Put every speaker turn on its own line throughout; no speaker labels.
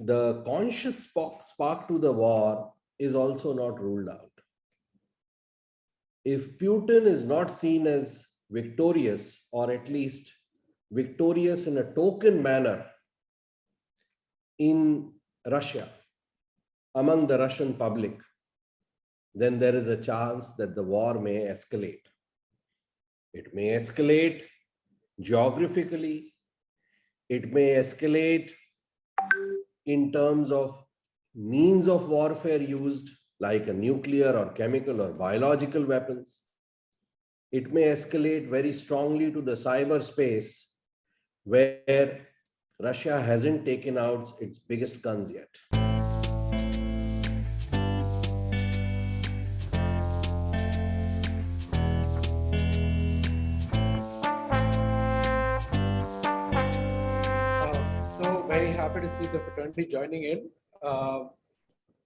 the conscious spark to the war is also not ruled out. If Putin is not seen as victorious, or at least victorious in a token manner in Russia, among the Russian public, then there is a chance that the war may escalate. It may escalate geographically, it may escalate in terms of means of warfare used, like a nuclear or chemical or biological weapons. It may escalate very strongly to the cyberspace, where Russia hasn't taken out its biggest guns yet.
So very happy to see the fraternity joining in.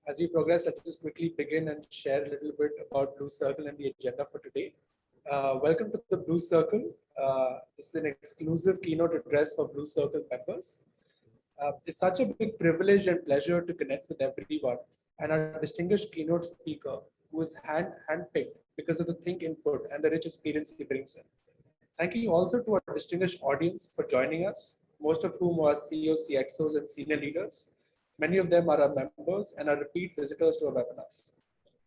As we progress, let's just quickly begin and share a little bit about Blue Circle and the agenda for today. Welcome to the Blue Circle. This is an exclusive keynote address for Blue Circle members. It's such a big privilege and pleasure to connect with everyone, and our distinguished keynote speaker, who is handpicked because of the think input and the rich experience he brings in. Thank you also to our distinguished audience for joining us, most of whom are CEOs, CXOs, and senior leaders. Many of them are our members and are repeat visitors to our webinars.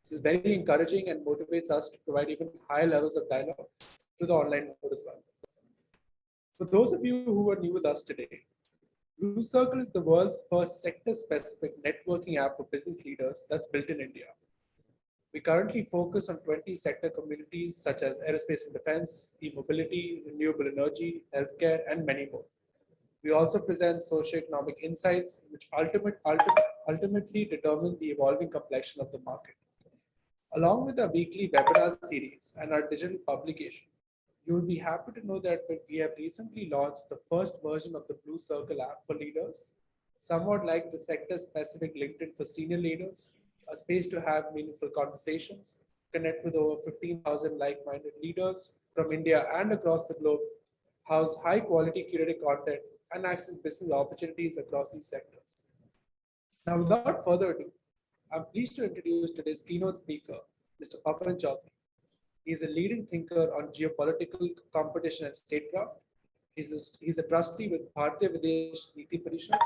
This is very encouraging and motivates us to provide even higher levels of dialogue through the online mode as well. For those of you who are new with us today, Blue Circle is the world's first sector-specific networking app for business leaders that's built in India. We currently focus on 20 sector communities such as aerospace and defense, e-mobility, renewable energy, healthcare, and many more. We also present socioeconomic insights, which ultimately determine the evolving complexion of the market. Along with our weekly webinar series and our digital publication, you will be happy to know that we have recently launched the first version of the Blue Circle app for leaders, somewhat like the sector-specific LinkedIn for senior leaders, a space to have meaningful conversations, connect with over 15,000 like-minded leaders from India and across the globe, house high-quality curated content, and access business opportunities across these sectors. Now, without further ado, I'm pleased to introduce today's keynote speaker, Mr. Pavan. He's a leading thinker on geopolitical competition and statecraft. He's a trustee with Bharatiya Videsh Niti Parishad,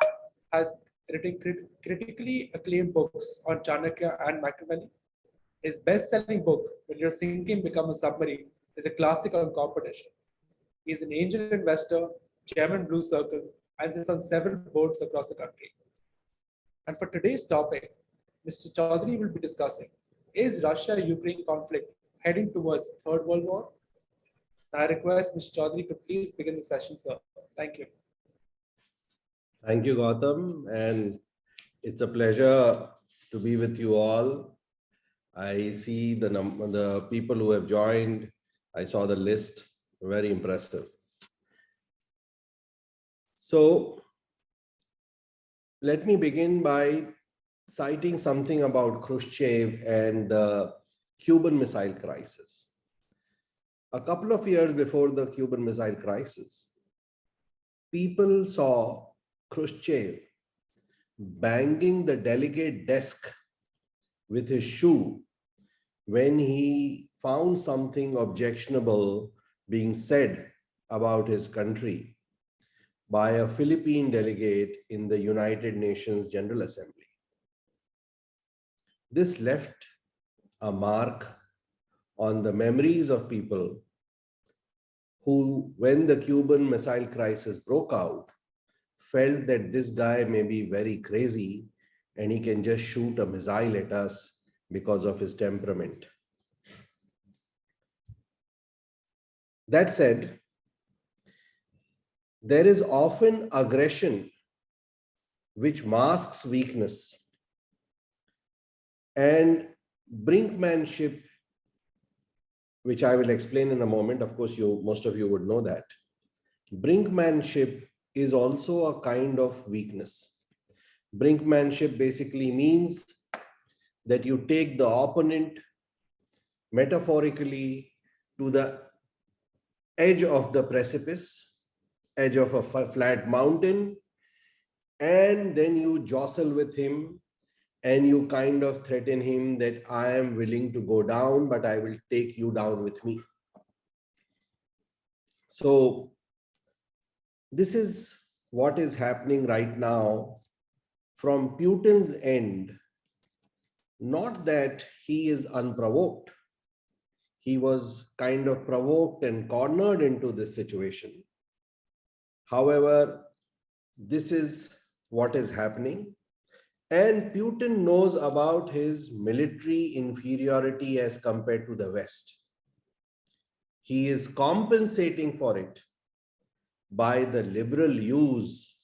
has written critically acclaimed books on Chanakya and Machiavelli. His best-selling book, When Your Sinking Become a Submarine, is a classic on competition. He's an angel investor, chairman Blue Circle, and sits on several boards across the country. And for today's topic, Mr. Choudary will be discussing, is Russia-Ukraine conflict heading towards Third World War? I request Mr. Choudary to please begin the session, sir. Thank you.
Thank you, Gautam. And it's a pleasure to be with you all. I see the people who have joined. I saw the list, very impressive. So let me begin by citing something about Khrushchev and the Cuban Missile Crisis. A couple of years before the Cuban Missile Crisis, people saw Khrushchev banging the delegate desk with his shoe when he found something objectionable being said about his country by a Philippine delegate in the United Nations General Assembly. This left a mark on the memories of people who, when the Cuban Missile Crisis broke out, felt that this guy may be very crazy and he can just shoot a missile at us because of his temperament. That said, there is often aggression which masks weakness, and brinkmanship, which I will explain in a moment. Of course, most of you would know that. Brinkmanship is also a kind of weakness. Brinkmanship basically means that you take the opponent metaphorically to the edge of the precipice, edge of a flat mountain, and then you jostle with him and you kind of threaten him that I am willing to go down, but I will take you down with me. So this is what is happening right now from Putin's end. Not that he is unprovoked. He was kind of provoked and cornered into this situation. However, this is what is happening. And Putin knows about his military inferiority as compared to the West. He is compensating for it by the liberal use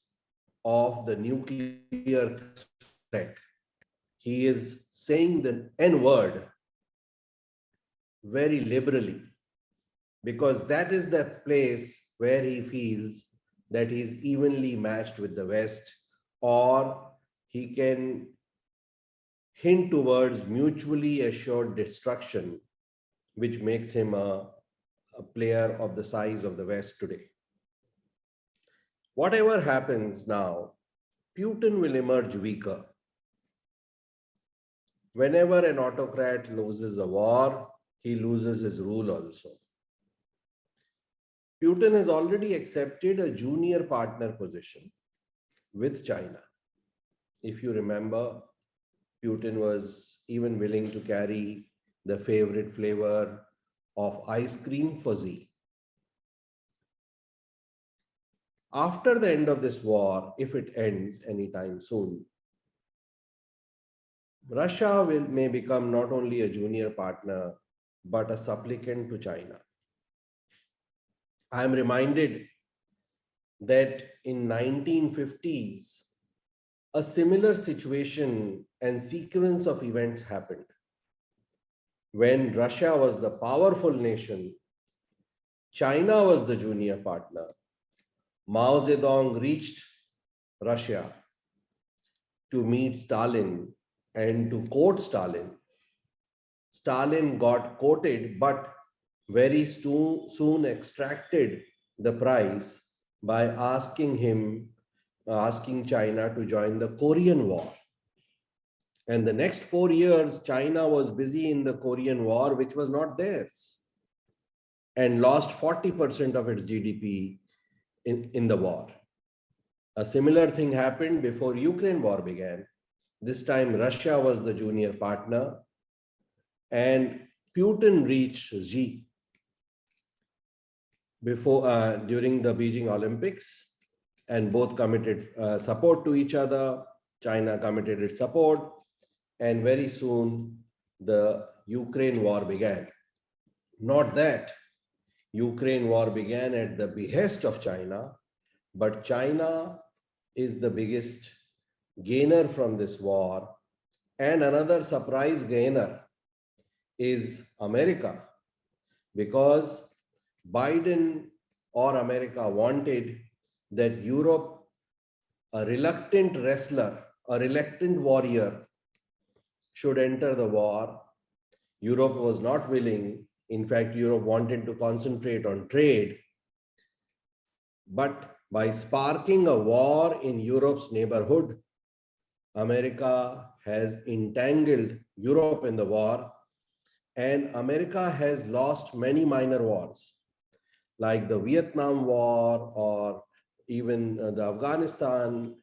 of the nuclear threat. He is saying the N word very liberally, because that is the place where he feels that he is evenly matched with the West, or he can hint towards mutually assured destruction, which makes him a player of the size of the West today. Whatever happens now, Putin will emerge weaker. Whenever an autocrat loses a war, he loses his rule also. Putin has already accepted a junior partner position with China. If you remember, Putin was even willing to carry the favorite flavor of ice cream for Xi. After the end of this war, if it ends anytime soon, Russia may become not only a junior partner, but a supplicant to China. I am reminded that in 1950s, a similar situation and sequence of events happened. When Russia was the powerful nation, China was the junior partner. Mao Zedong reached Russia to meet Stalin and to quote Stalin. Stalin got quoted, but very soon extracted the prize by asking China to join the Korean War. And the next 4 years, China was busy in the Korean War, which was not theirs, and lost 40% of its GDP in the war. A similar thing happened before Ukraine war began. This time, Russia was the junior partner, and Putin reached Xi during the Beijing Olympics, and both committed support to each other. China committed its support, and very soon the Ukraine war began. Not that Ukraine war began at the behest of China, but China is the biggest gainer from this war. And another surprise gainer is America, because Biden or America wanted that Europe, a reluctant wrestler, a reluctant warrior, should enter the war. Europe was not willing. In fact, Europe wanted to concentrate on trade. But by sparking a war in Europe's neighborhood, America has entangled Europe in the war, and America has lost many minor wars, like the Vietnam War or even the Afghanistan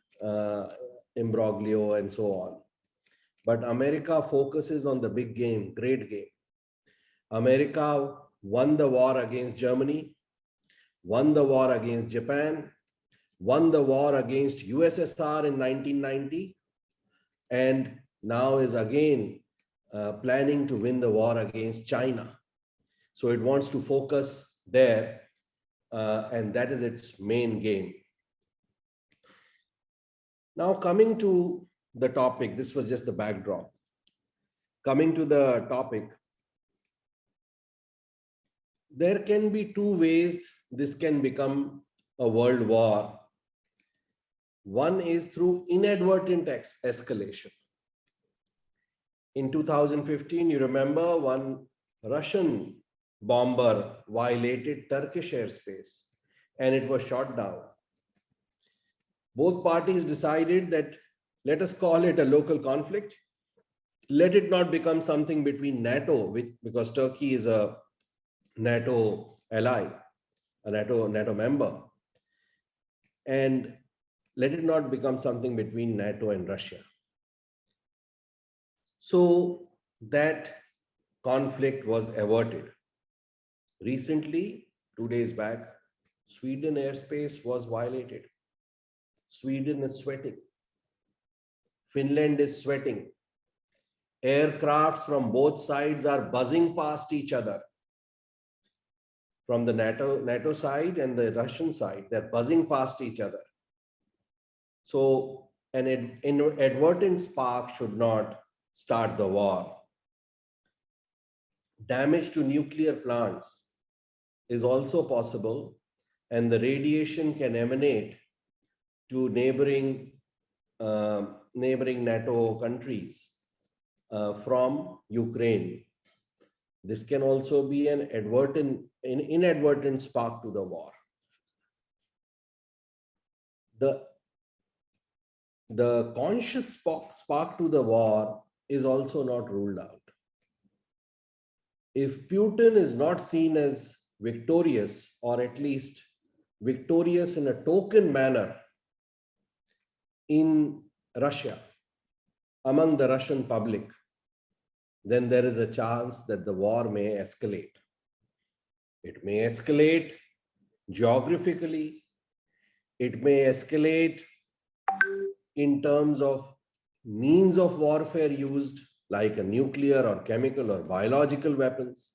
imbroglio and so on. But America focuses on the big game, great game. America won the war against Germany, won the war against Japan, won the war against USSR in 1990, and now is again planning to win the war against China. So it wants to focus there, and that is its main game. Now coming to the topic, this was just the backdrop. Coming to the topic, there can be two ways this can become a world war. One is through inadvertent escalation. In 2015, you remember, one Russian bomber violated Turkish airspace and it was shot down. Both parties decided that let us call it a local conflict. Let it not become something between NATO, because Turkey is a NATO ally, a NATO member, and let it not become something between NATO and Russia. So that conflict was averted. Recently, 2 days back, Sweden airspace was violated. Sweden is sweating. Finland is sweating. Aircraft from both sides are buzzing past each other. From the NATO side and the Russian side, they're buzzing past each other. So an inadvertent spark should not start the war. Damage to nuclear plants is also possible, and the radiation can emanate to neighboring NATO countries from Ukraine. This can also be an inadvertent spark to the war. The conscious spark to the war is also not ruled out. If Putin is not seen as victorious, or at least victorious in a token manner in Russia, among the Russian public, then there is a chance that the war may escalate. It may escalate geographically. It may escalate in terms of means of warfare used, like a nuclear or chemical or biological weapons.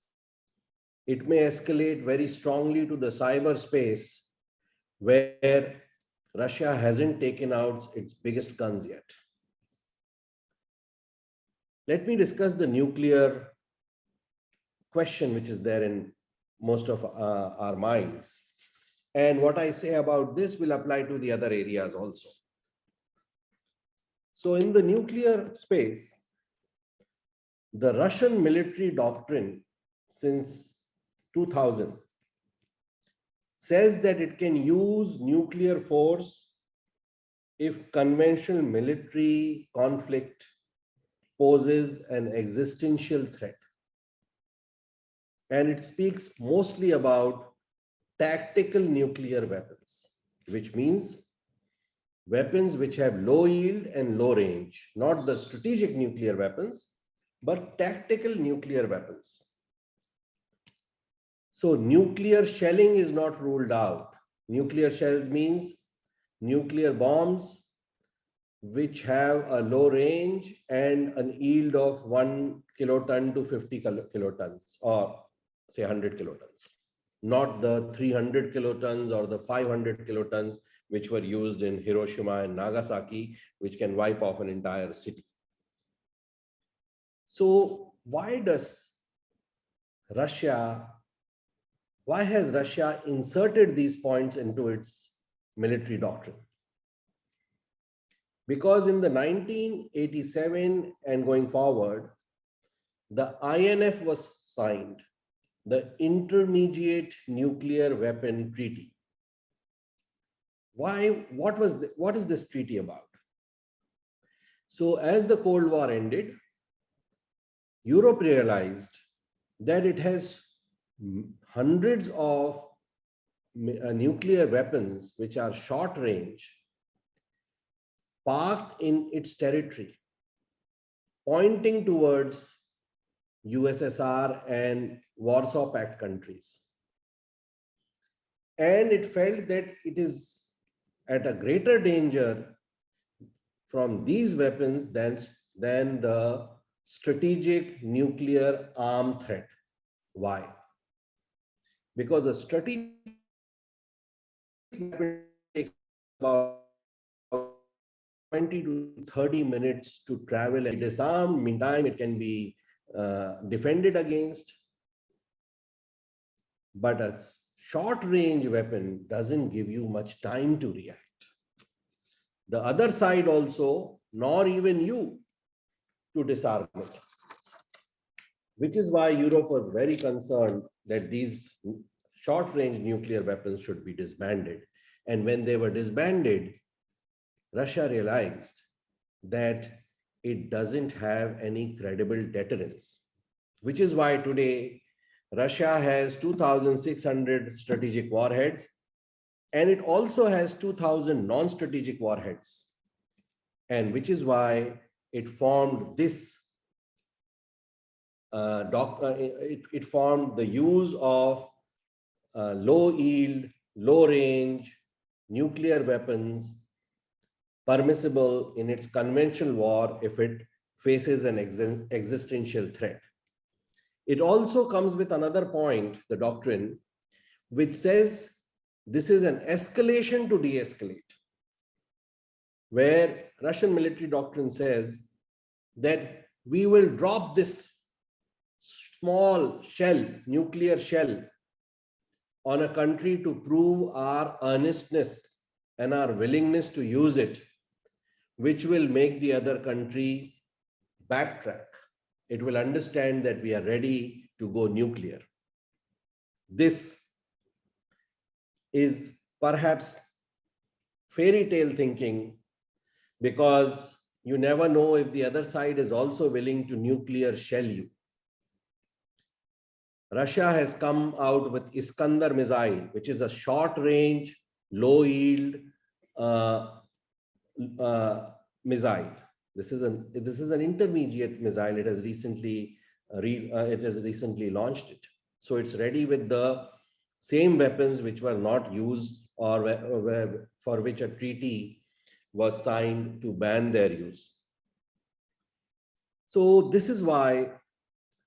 It may escalate very strongly to the cyberspace, where Russia hasn't taken out its biggest guns yet. Let me discuss the nuclear question, which is there in most of our minds. And what I say about this will apply to the other areas also. So in the nuclear space, the Russian military doctrine since 2000 says that it can use nuclear force if conventional military conflict poses an existential threat. And it speaks mostly about tactical nuclear weapons, which means weapons which have low yield and low range, not the strategic nuclear weapons, but tactical nuclear weapons. So nuclear shelling is not ruled out. Nuclear shells means nuclear bombs which have a low range and an yield of 1 kiloton to 50 kilotons, or say 100 kilotons, not the 300 kilotons or the 500 kilotons which were used in Hiroshima and Nagasaki, which can wipe off an entire city. So why has Russia inserted these points into its military doctrine? Because in the 1987 and going forward, the INF was signed, the Intermediate Nuclear Weapon Treaty. Why? What is this treaty about? So as the Cold War ended, Europe realized that it has hundreds of nuclear weapons which are short range parked in its territory, pointing towards USSR and Warsaw Pact countries. And it felt that it is at a greater danger from these weapons than the strategic nuclear arm threat. Why? Because a strategic weapon takes about 20 to 30 minutes to travel and disarm. Meantime, it can be defended against. But a short range weapon doesn't give you much time to react. The other side also, nor even you, to disarm it. Which is why Europe was very concerned that these short range nuclear weapons should be disbanded. And when they were disbanded, Russia realized that it doesn't have any credible deterrence, which is why today Russia has 2,600 strategic warheads, and it also has 2,000 non-strategic warheads, and which is why it formed this it formed the use of low yield, low range nuclear weapons permissible in its conventional war if it faces an existential threat. It also comes with another point, the doctrine, which says this is an escalation to de-escalate, where Russian military doctrine says that we will drop this small shell, nuclear shell, on a country to prove our earnestness and our willingness to use it, which will make the other country backtrack. It will understand that we are ready to go nuclear. This is perhaps fairy tale thinking, because you never know if the other side is also willing to nuclear shell you. Russia has come out with Iskander missile, which is a short range, low yield missile. This is an intermediate missile. It has recently launched it. So it's ready with the same weapons which were not used or for which a treaty was signed to ban their use. So this is why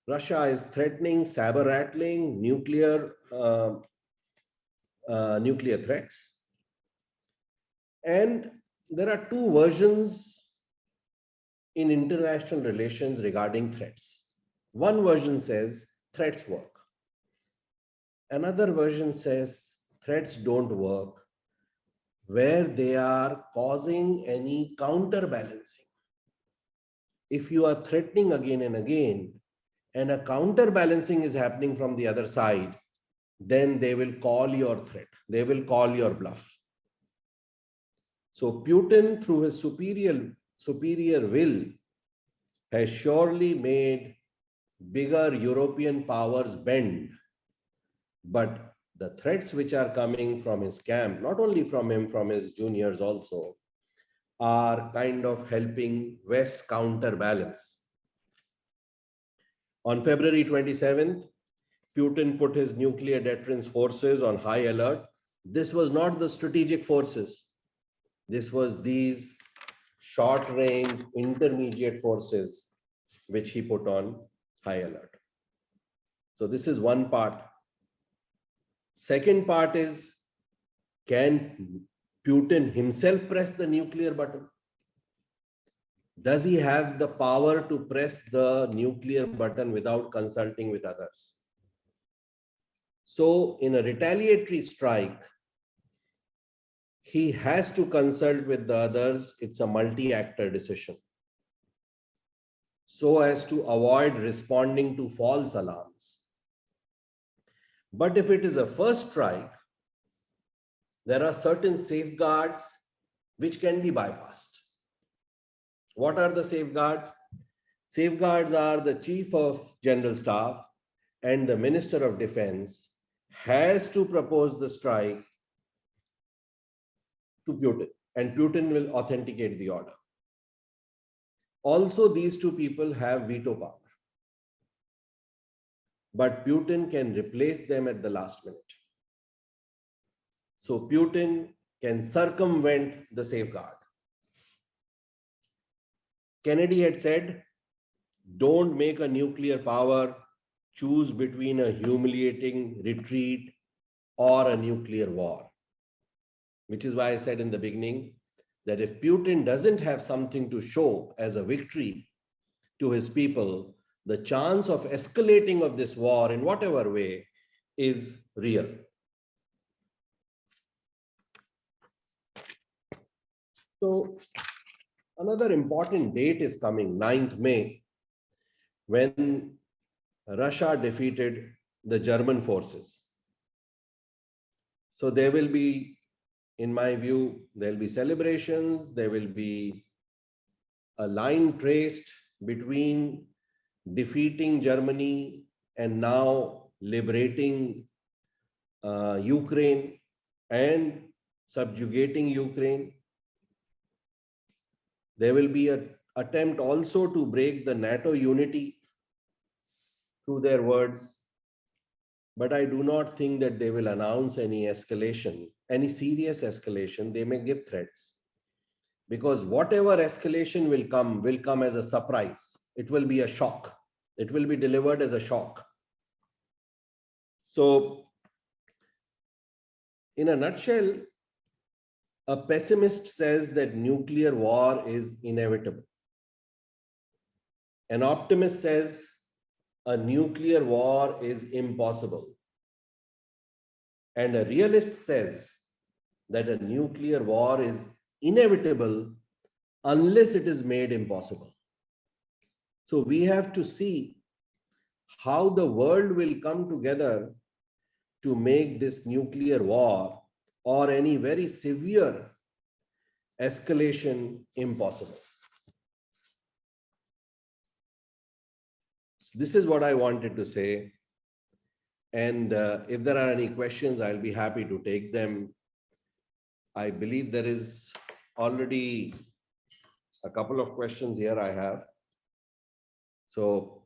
Russia is threatening, saber-rattling nuclear threats. And there are two versions in international relations regarding threats. One version says threats work. Another version says threats don't work where they are causing any counterbalancing. If you are threatening again and again, and a counterbalancing is happening from the other side, then they will call your threat. They will call your bluff. So Putin, through his superior will, has surely made bigger European powers bend. But the threats which are coming from his camp, not only from him, from his juniors also, are kind of helping West counterbalance. On February 27th, Putin put his nuclear deterrence forces on high alert. This was not the strategic forces. This was these short-range intermediate forces which he put on high alert. So this is one part. Second part is, can Putin himself press the nuclear button? Does he have the power to press the nuclear button without consulting with others? So in a retaliatory strike, he has to consult with the others. It's a multi-actor decision, so as to avoid responding to false alarms. But if it is a first strike, there are certain safeguards which can be bypassed. What are the safeguards? Safeguards are the Chief of General Staff and the Minister of Defense has to propose the strike to Putin, and Putin will authenticate the order. Also, these two people have veto power, but Putin can replace them at the last minute. So Putin can circumvent the safeguard. Kennedy had said, don't make a nuclear power choose between a humiliating retreat or a nuclear war. Which is why I said in the beginning that if Putin doesn't have something to show as a victory to his people, the chance of escalating of this war in whatever way is real. So another important date is coming, 9th May, when Russia defeated the German forces. So there will be in my view, there'll be celebrations, there will be a line traced between defeating Germany and now liberating Ukraine and subjugating Ukraine. There will be an attempt also to break the NATO unity through their words. But I do not think that they will announce any escalation, any serious escalation. They may give threats. Because whatever escalation will come as a surprise. It will be a shock. It will be delivered as a shock. So, in a nutshell, a pessimist says that nuclear war is inevitable. An optimist says a nuclear war is impossible. And a realist says that a nuclear war is inevitable unless it is made impossible. So we have to see how the world will come together to make this nuclear war or any very severe escalation impossible. This is what I wanted to say. And if there are any questions, I'll be happy to take them. I believe there is already a couple of questions here I have. So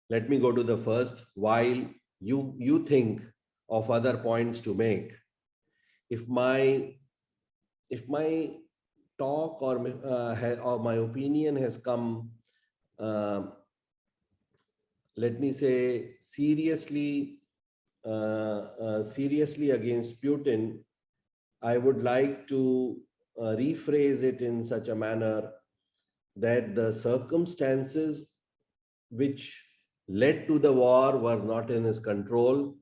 let me go to the first. While you think of other points to make, if my talk or my opinion has come, let me say, seriously against Putin, I would like to rephrase it in such a manner that the circumstances which led to the war were not in his control,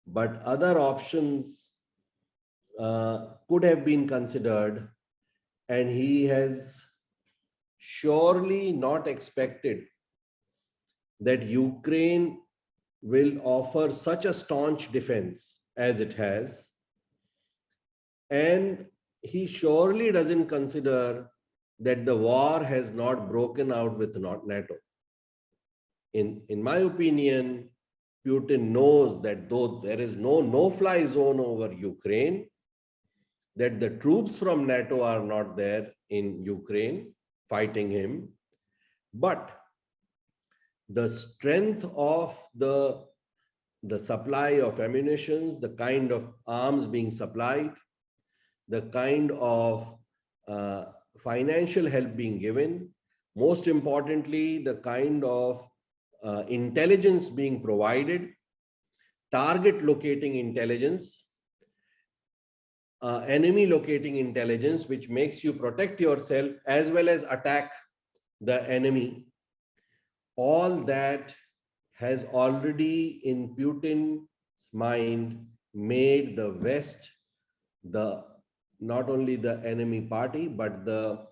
but other options could have been considered, and he has surely not expected that Ukraine will offer such a staunch defense as it has. And he surely doesn't consider that the war has not broken out with NATO. In my opinion, Putin knows that though there is no no-fly zone over Ukraine, that the troops from NATO are not there in Ukraine fighting him, but the strength of the supply of ammunition, the kind of arms being supplied, the kind of financial help being given, most importantly, the kind of intelligence being provided, target locating intelligence, enemy locating intelligence, which makes you protect yourself as well as attack the enemy. All that has already in Putin's mind made the West not only the enemy party, but the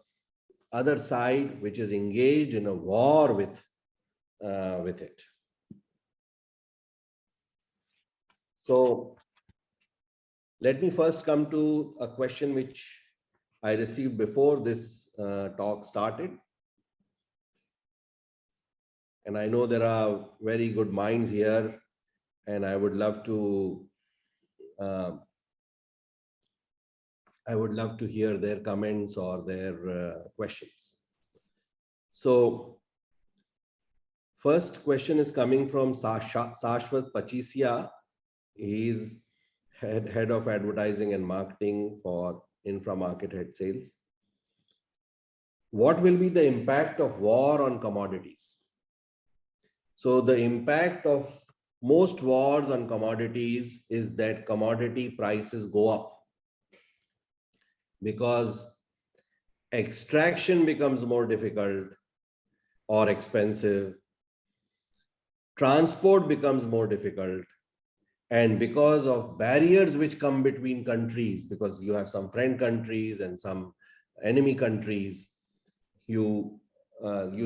other side, which is engaged in a war with it. So let me first come to a question which I received before this talk started. And I know there are very good minds here, and I would love to hear their comments or their questions. So first question is coming from Shashwat Pachisia. He's head of advertising and marketing for Infra Market Head Sales. What will be the impact of war on commodities? So the impact of most wars on commodities is that commodity prices go up because extraction becomes more difficult or expensive. Transport becomes more difficult. And because of barriers which come between countries, because you have some friend countries and some enemy countries, you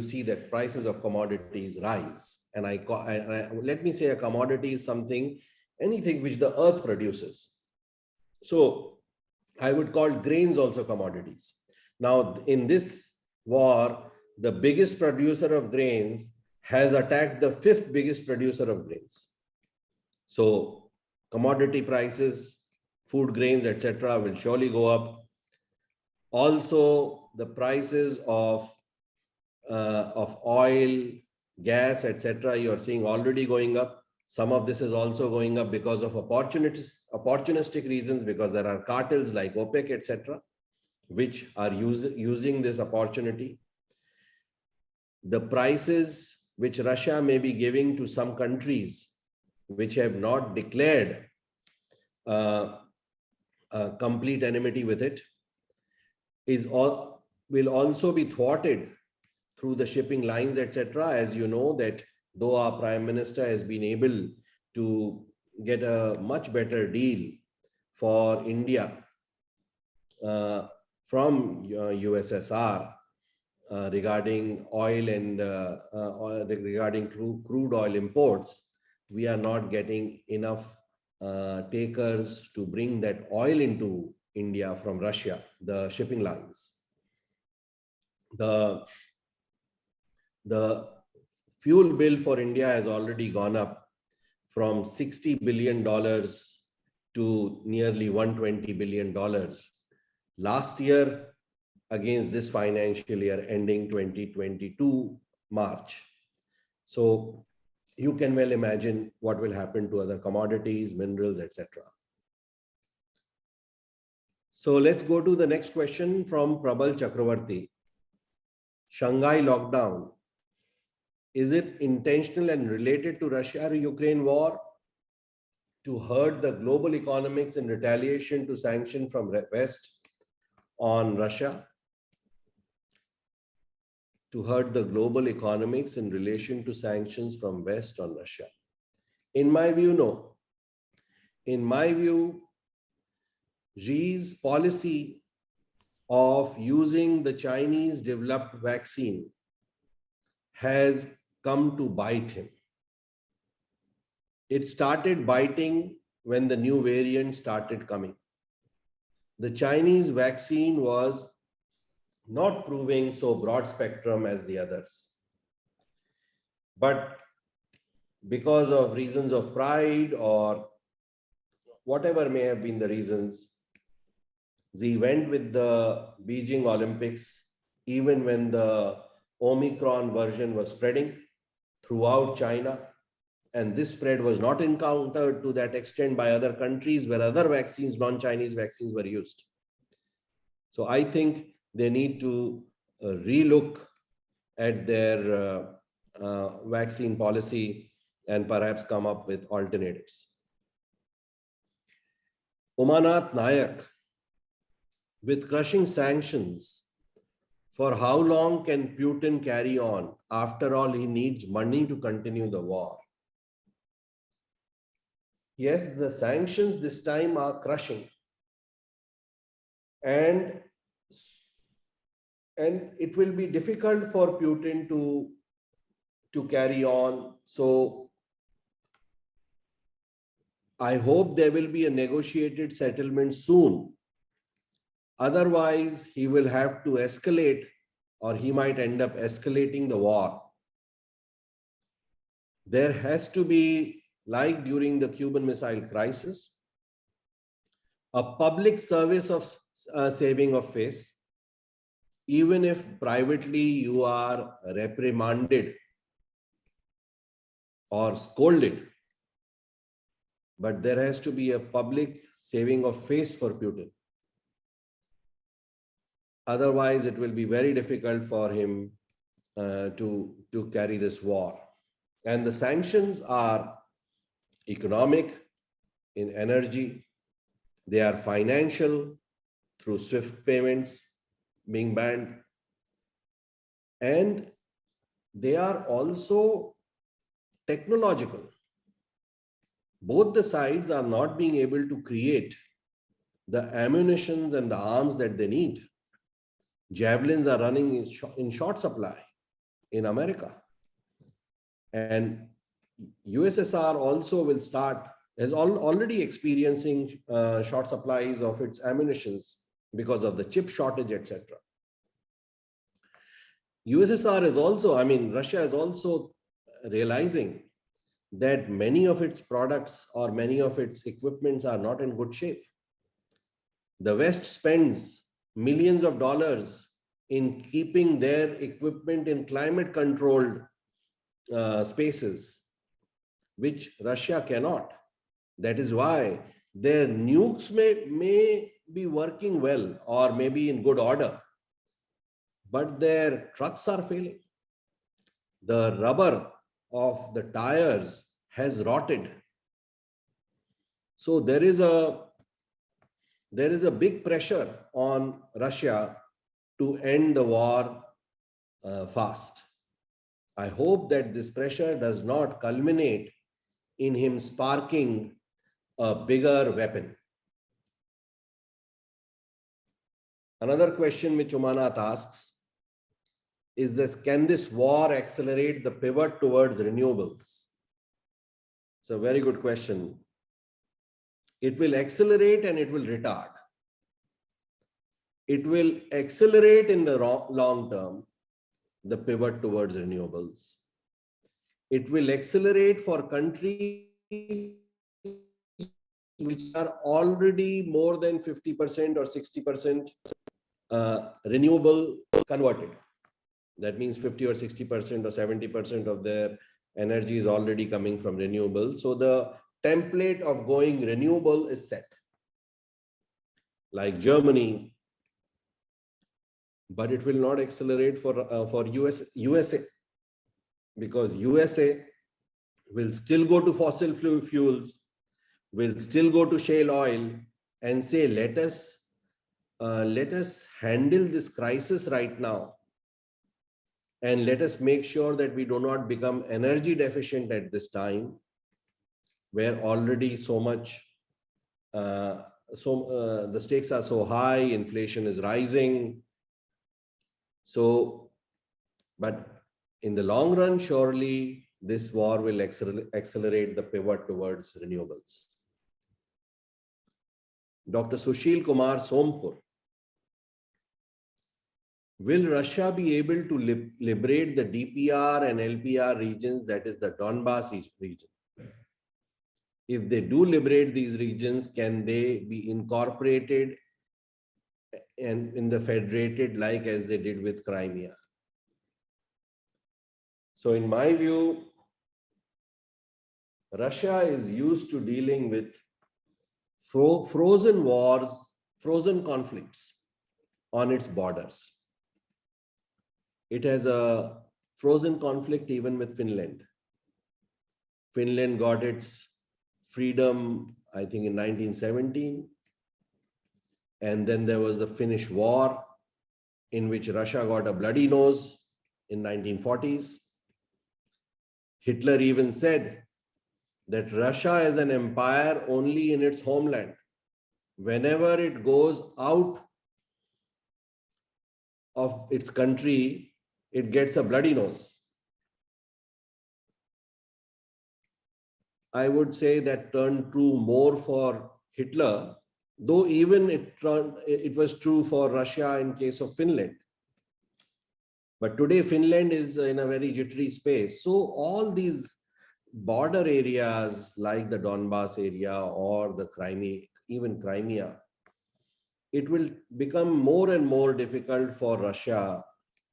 see that prices of commodities rise. And let me say a commodity is anything which the earth produces. So I would call grains also commodities. Now, in this war, the biggest producer of grains has attacked the fifth biggest producer of grains. So commodity prices, food grains, etc., will surely go up. Also, the prices of oil, gas, etc., you are seeing already going up. Some of this is also going up because of opportunistic reasons, because there are cartels like OPEC, etc., which are using this opportunity. The prices which Russia may be giving to some countries which have not declared complete enmity with it will also be thwarted through the shipping lines, etc. As you know, that though our Prime Minister has been able to get a much better deal for India from USSR regarding oil and regarding crude oil imports, we are not getting enough takers to bring that oil into India from Russia, the shipping lines. The fuel bill for India has already gone up from $60 billion to nearly $120 billion last year against this financial year ending 2022 March. So you can well imagine what will happen to other commodities, minerals, etc. So let's go to the next question from Prabal Chakravarti. Shanghai lockdown, is it intentional and related to Russia-Ukraine war to hurt the global economics in retaliation to sanction from West on Russia? To hurt the global economics in relation to sanctions from West on Russia? In my view, no. In my view, Xi's policy of using the Chinese developed vaccine has come to bite him. It started biting when the new variant started coming. The Chinese vaccine was not proving so broad spectrum as the others. But because of reasons of pride or whatever may have been the reasons, Xi went with the Beijing Olympics even when the Omicron version was spreading throughout China. And this spread was not encountered to that extent by other countries where other vaccines, non-Chinese vaccines, were used. So I think they need to relook at their vaccine policy and perhaps come up with alternatives. Umanath Nayak, with crushing sanctions, for how long can Putin carry on? After all, he needs money to continue the war. Yes, the sanctions this time are crushing. And it will be difficult for Putin to carry on. So I hope there will be a negotiated settlement soon. Otherwise, he will have to escalate, or he might end up escalating the war. There has to be, like during the Cuban Missile Crisis, a public service of saving of face, even if privately you are reprimanded or scolded. But there has to be a public saving of face for Putin. Otherwise, it will be very difficult for him to carry this war. And the sanctions are economic in energy. They are financial through SWIFT payments being banned. And they are also technological. Both the sides are not being able to create the ammunitions and the arms that they need. Javelins are running in short supply in America. And USSR also will start is already experiencing short supplies of its ammunitions because of the chip shortage, etc. USSR is also, I mean, Russia is also realizing that many of its products or many of its equipments are not in good shape. The West spends millions of dollars in keeping their equipment in climate controlled spaces, which Russia cannot. That is why their nukes may be working well or maybe in good order, but their trucks are failing. The rubber of the tires has rotted. So there is a big pressure on Russia to end the war fast. I hope that this pressure does not culminate in him sparking a bigger weapon. Another question which Umanat asks is this: can this war accelerate the pivot towards renewables? It's a very good question. It will accelerate and it will retard. It will accelerate in the long term, the pivot towards renewables. It will accelerate for countries which are already more than 50% or 60% renewable converted. That means 50 or 60% or 70% of their energy is already coming from renewables. So the template of going renewable is set, like Germany, but it will not accelerate for USA, because USA will still go to fossil fuels, will still go to shale oil and say, let us handle this crisis right now, and let us make sure that we do not become energy deficient at this time, where already so much, the stakes are so high, inflation is rising. So, but in the long run, surely this war will accelerate the pivot towards renewables. Dr. Sushil Kumar Sompur: will Russia be able to liberate the DPR and LPR regions, that is the Donbass region? If they do liberate these regions, can they be incorporated and in the federated like as they did with Crimea? So in my view, Russia is used to dealing with frozen wars, frozen conflicts on its borders. It has a frozen conflict even with Finland. Finland got its freedom, I think, in 1917. And then there was the Finnish War, in which Russia got a bloody nose in 1940s. Hitler even said that Russia is an empire only in its homeland. Whenever it goes out of its country, it gets a bloody nose. I would say that turned true more for Hitler, though even it was true for Russia in case of Finland. But today Finland is in a very jittery space. So all these border areas like the Donbass area or the Crimea, even Crimea, it will become more and more difficult for Russia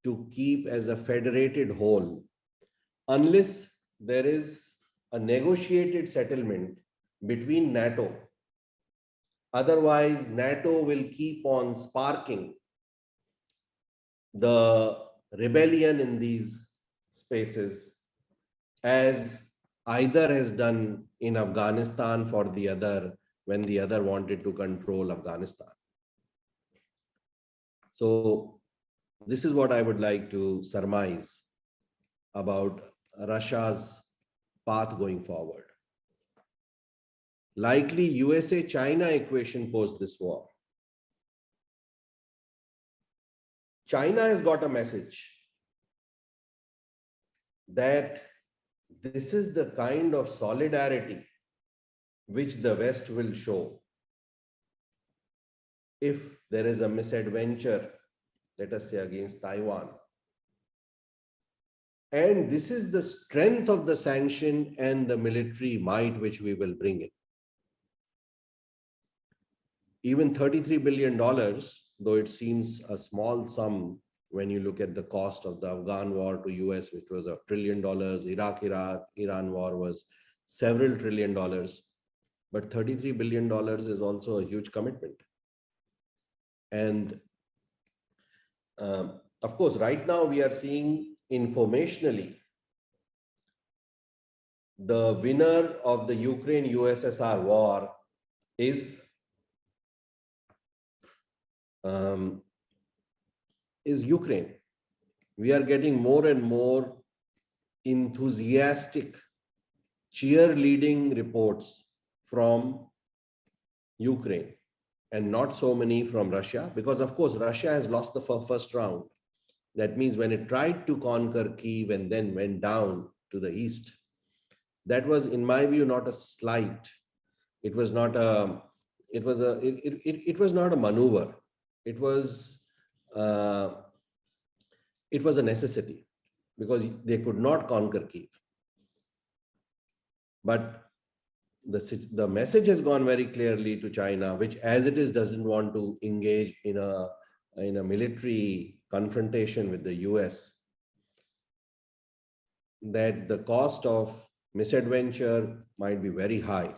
to keep as a federated whole, unless there is a negotiated settlement between NATO. Otherwise, NATO will keep on sparking the rebellion in these spaces, as either has done in Afghanistan for the other, when the other wanted to control Afghanistan. So this is what I would like to surmise about Russia's path going forward. Likely USA-China equation post this war. China has got a message that this is the kind of solidarity which the West will show if there is a misadventure, let us say, against Taiwan. And this is the strength of the sanction and the military might which we will bring in. Even $33 billion, though it seems a small sum when you look at the cost of the Afghan war to US, which was $1 trillion, Iran war was several $trillion, but $33 billion is also a huge commitment. And of course, right now we are seeing informationally the winner of the Ukraine-USSR war is Ukraine. We are getting more and more enthusiastic cheerleading reports from Ukraine and not so many from Russia, because of course Russia has lost the first round. That means when it tried to conquer Kyiv and then went down to the east, that was, in my view, not a slight. It was not a. It was not a maneuver. It was a necessity because they could not conquer Kyiv. But the message has gone very clearly to China, which as it is doesn't want to engage in a military confrontation with the US, that the cost of misadventure might be very high.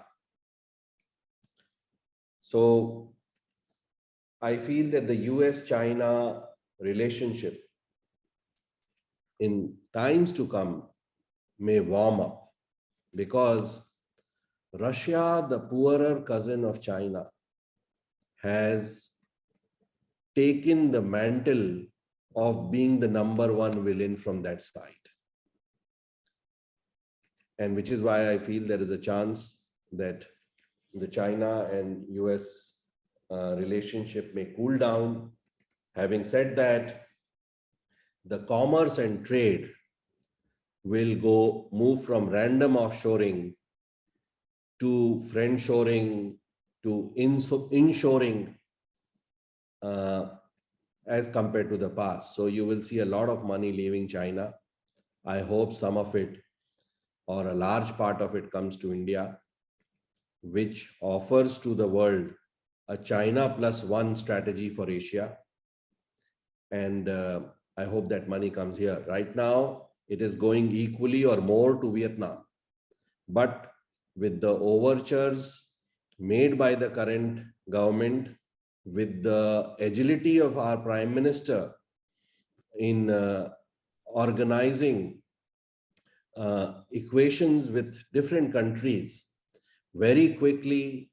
So I feel that the US-China relationship in times to come may warm up, because Russia, the poorer cousin of China, has taken the mantle of being the #1 villain from that side. And which is why I feel there is a chance that the China and US relationship may cool down. Having said that, the commerce and trade will move from random offshoring to friendshoring to inshoring as compared to the past. So you will see a lot of money leaving China. I hope some of it or a large part of it comes to India, which offers to the world a China +1 strategy for Asia. And I hope that money comes here. Right now, it is going equally or more to Vietnam. But with the overtures made by the current government, with the agility of our Prime Minister in organizing equations with different countries very quickly,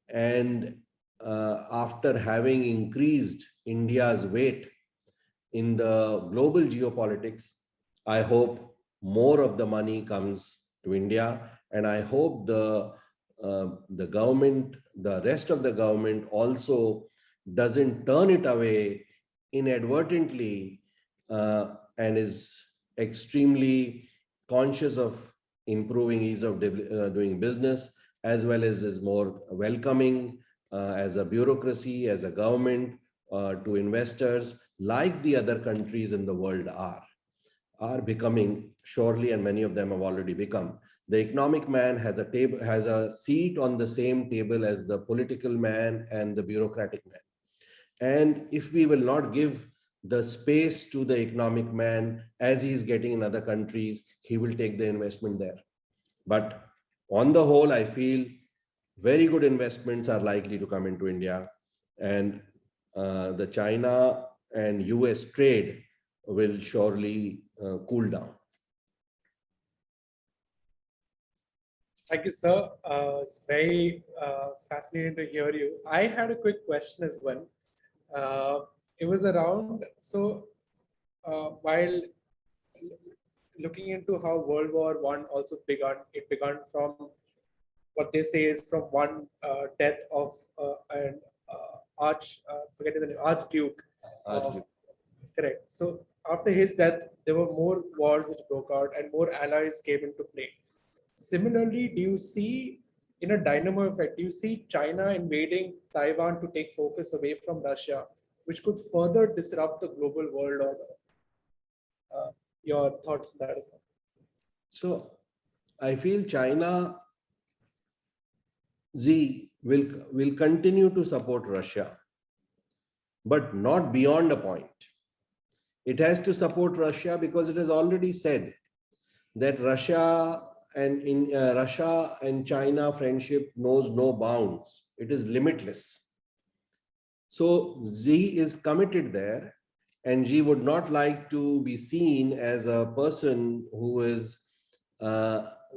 and after having increased India's weight in the global geopolitics, I hope more of the money comes to India, and I hope the government, the rest of the government also doesn't turn it away inadvertently and is extremely conscious of improving ease of doing business, as well as is more welcoming as a bureaucracy, as a government to investors, like the other countries in the world are becoming surely, and many of them have already become. The economic man has a seat on the same table as the political man and the bureaucratic man. And if we will not give the space to the economic man as he's getting in other countries, he will take the investment there. But on the whole, I feel very good investments are likely to come into India, and the China and US trade will surely cool down.
Thank you, sir. It's very fascinating to hear you. I had a quick question as well. It was around, so while looking into how World War I also began, it began from what they say is from one death of an forgetting the name, Archduke. Correct. So after his death, there were more wars which broke out and more allies came into play. Similarly, do you see in a dynamo effect, do you see China invading Taiwan to take focus away from Russia, which could further disrupt the global world order? Your thoughts on that as well?
So I feel China will continue to support Russia, but not beyond a point. It has to support Russia because it has already said that Russia and China friendship knows no bounds. It is limitless. So Xi is committed there, and Xi would not like to be seen as a person who is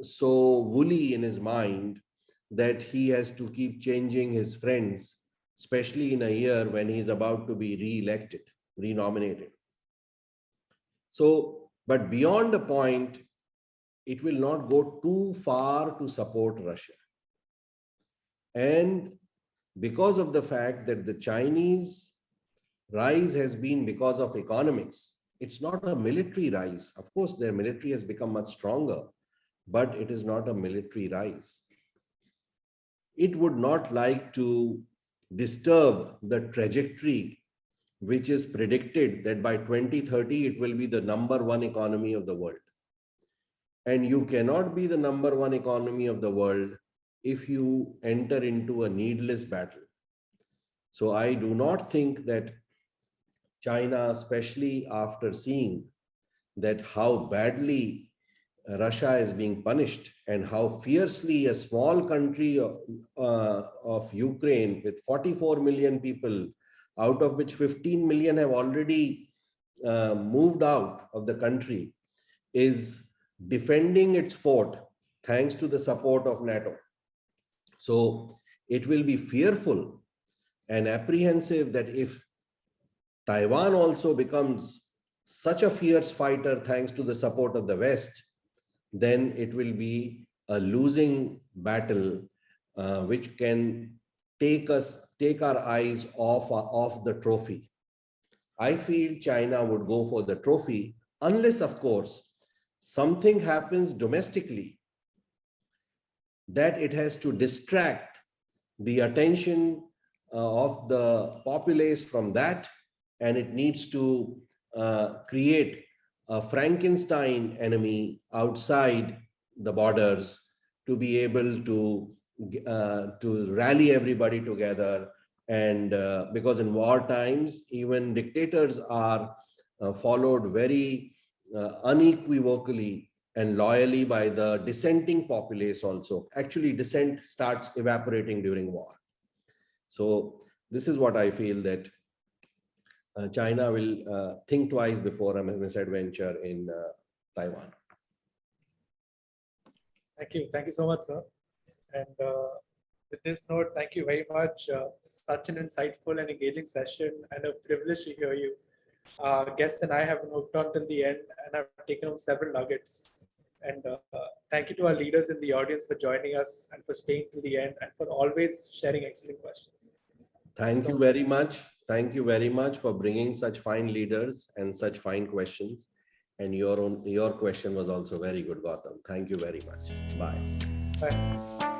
so woolly in his mind that he has to keep changing his friends, especially in a year when he's about to be re-elected, renominated. So, but beyond a point, it will not go too far to support Russia. And because of the fact that the Chinese rise has been because of economics, it's not a military rise. Of course, their military has become much stronger, but it is not a military rise. It would not like to disturb the trajectory which is predicted that by 2030, it will be the #1 economy of the world. And you cannot be the #1 economy of the world if you enter into a needless battle. So I do not think that China, especially after seeing that how badly Russia is being punished and how fiercely a small country of Ukraine with 44 million people, out of which 15 million have already moved out of the country, is defending its fort thanks to the support of NATO. So it will be fearful and apprehensive that if Taiwan also becomes such a fierce fighter thanks to the support of the West, then it will be a losing battle, which can take our eyes off the trophy. I feel China would go for the trophy unless, of course, something happens domestically that it has to distract the attention of the populace from that, and it needs to create a Frankenstein enemy outside the borders to be able to rally everybody together. And because in war times, even dictators are followed very unequivocally and loyally by the dissenting populace also. Actually, dissent starts evaporating during war. So this is what I feel, that China will think twice before a misadventure in Taiwan.
Thank you. Thank you so much, sir. And with this note, thank you very much. Such an insightful and engaging session, and a privilege to hear you. Guests and I have been hooked on till the end, and I've taken home several nuggets. And thank you to our leaders in the audience for joining us and for staying till the end and for always sharing excellent questions.
Thank you very much. Thank you very much for bringing such fine leaders and such fine questions. And your question was also very good, Gautam. Thank you very much. Bye.
Bye.